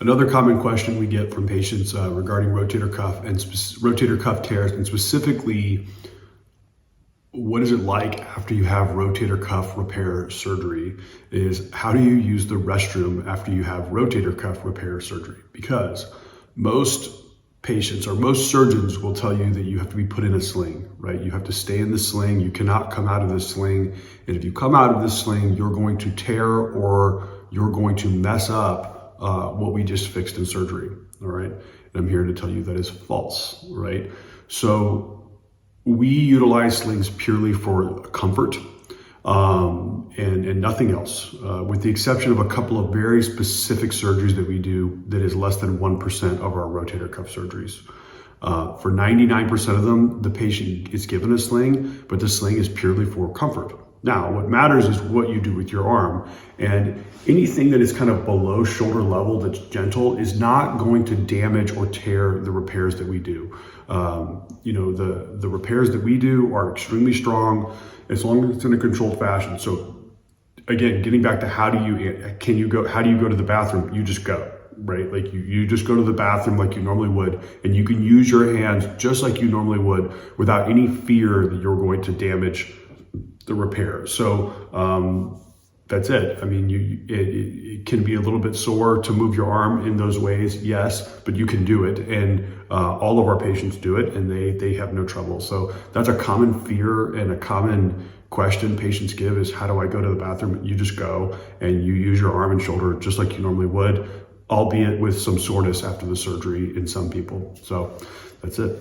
Another common question we get from patients regarding rotator cuff and rotator cuff tears, and specifically, what is it like after you have rotator cuff repair surgery, is how do you use the restroom after you have rotator cuff repair surgery? Because most patients or most surgeons will tell you that you have to be put in a sling, right? You have to stay in the sling. You cannot come out of the sling. And if you come out of the sling, you're going to tear or you're going to mess up what we just fixed in surgery, all right? And I'm here to tell you that is false, right? So we utilize slings purely for comfort and nothing else, with the exception of a couple of very specific surgeries that we do that is less than 1% of our rotator cuff surgeries. For 99% of them, the patient is given a sling, but the sling is purely for comfort. Now, what matters is what you do with your arm, and anything that is kind of below shoulder level that's gentle is not going to damage or tear the repairs that we do. The repairs that we do are extremely strong as long as it's in a controlled fashion. So again, getting back to how do you go to the bathroom? You just go, right? Like you just go to the bathroom like you normally would, and you can use your hands just like you normally would without any fear that you're going to damage the repair. So that's it. I mean, it can be a little bit sore to move your arm in those ways, yes, but you can do it. And all of our patients do it, and they have no trouble. So that's a common fear and a common question patients give is, how do I go to the bathroom? You just go and you use your arm and shoulder just like you normally would, albeit with some soreness after the surgery in some people. So that's it.